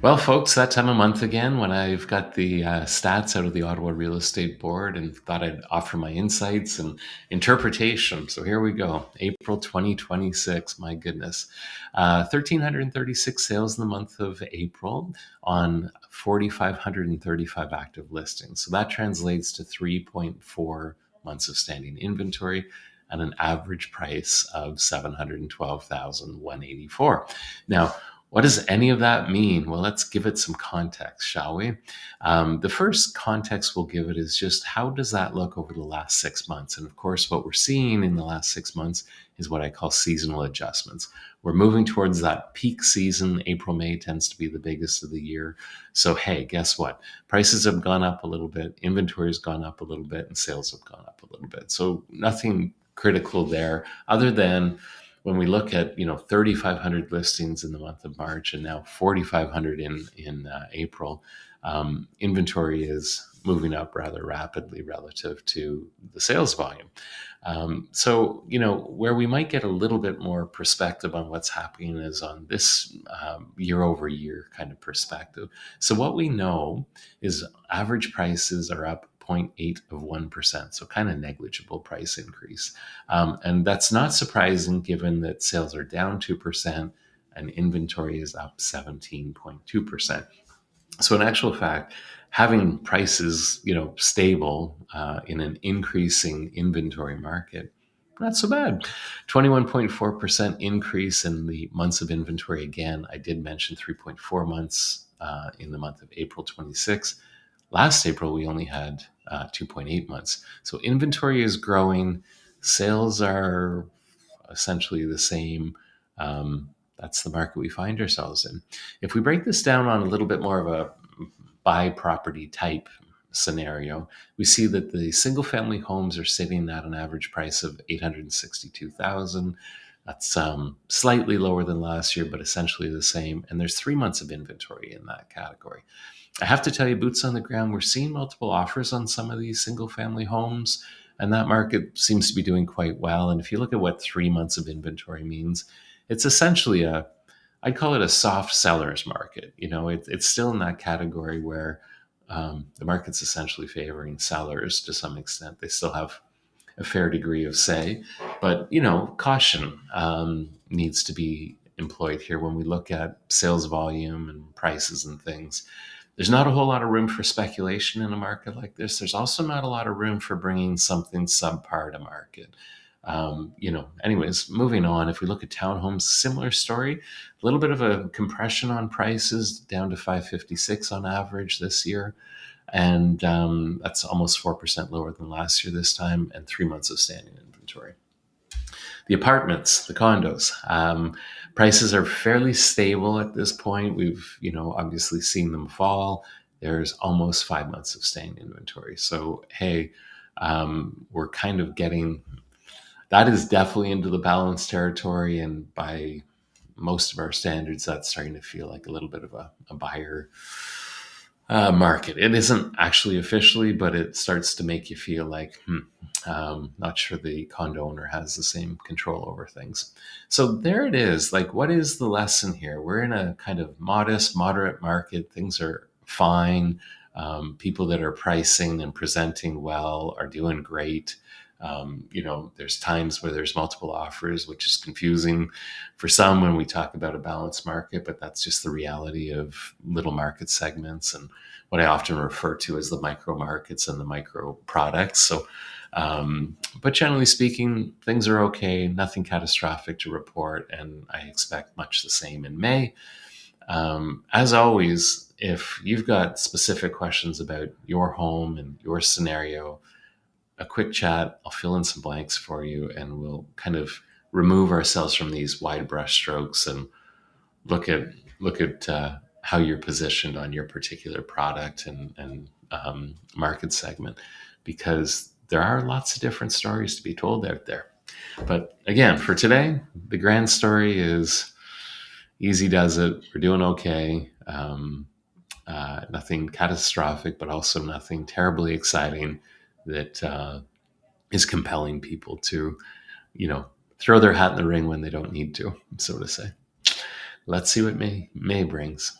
Well, folks, that time of month again when I've got the stats out of the Ottawa Real Estate Board and thought I'd offer my insights and interpretation. So here we go. April 2026, my goodness. 1,336 sales in the month of April on 4,535 active listings. So that translates to 3.4 months of standing inventory and an average price of 712,184. Now, what does any of that mean? Well, let's give it some context, shall we? The first context we'll give it is just how does that look over the last 6 months? And of course, what we're seeing in the last 6 months is what I call seasonal adjustments. We're moving towards that peak season. April, May tends to be the biggest of the year. So, hey, guess what? Prices have gone up a little bit, inventory has gone up a little bit, and sales have gone up a little bit. So, nothing critical there other than when we look at 3,500 listings in the month of March and now 4,500 in April, inventory is moving up rather rapidly relative to the sales volume. So where we might get a little bit more perspective on what's happening is on this year over year kind of perspective. So what we know is average prices are up 0.8 of 1%, so kind of negligible price increase. And that's not surprising given that sales are down 2% and inventory is up 17.2%. So in actual fact, having prices, stable in an increasing inventory market, not so bad. 21.4% increase in the months of inventory. Again, I did mention 3.4 months in the month of April 26. Last April, we only had 2.8 months. So inventory is growing. Sales are essentially the same. That's the market we find ourselves in. If we break this down on a little bit more of a buy property type scenario, we see that the single family homes are sitting at an average price of 862,000. That's slightly lower than last year, but essentially the same. And there's 3 months of inventory in that category. I have to tell you, boots on the ground, we're seeing multiple offers on some of these single family homes, and that market seems to be doing quite well. And if you look at what 3 months of inventory means, it's essentially I'd call it a soft seller's market. It's still in that category where the market's essentially favoring sellers to some extent. They still have a fair degree of say, but caution needs to be employed here when we look at sales volume and prices and things. There's not a whole lot of room for speculation in a market like this. There's also not a lot of room for bringing something subpar to market. Anyways, moving on. If we look at townhomes, similar story, a little bit of a compression on prices down to 556 on average this year. And that's almost 4% lower than last year this time, and 3 months of standing inventory. The apartments, the condos, prices are fairly stable at this point. We've, obviously seen them fall. There's almost 5 months of staying inventory. So, hey, we're kind of getting, that is definitely into the balanced territory. And by most of our standards, that's starting to feel like a little bit of a buyer market. It isn't actually officially, but it starts to make you feel like, not sure the condo owner has the same control over things. So there it is. Like, what is the lesson here? We're in a kind of modest, moderate market. Things are fine. People that are pricing and presenting well are doing great. There's times where there's multiple offers, which is confusing for some when we talk about a balanced market, but that's just the reality of little market segments and what I often refer to as the micro markets and the micro products. So, but generally speaking, things are okay, nothing catastrophic to report, and I expect much the same in May. As always, if you've got specific questions about your home and your scenario, a quick chat, I'll fill in some blanks for you, and we'll kind of remove ourselves from these wide brush strokes and look at how you're positioned on your particular product and market segment, because there are lots of different stories to be told out there. But again, for today, the grand story is easy does it. We're doing okay. Nothing catastrophic, but also nothing terribly exciting that is compelling people to, throw their hat in the ring when they don't need to, so to say. Let's see what May brings.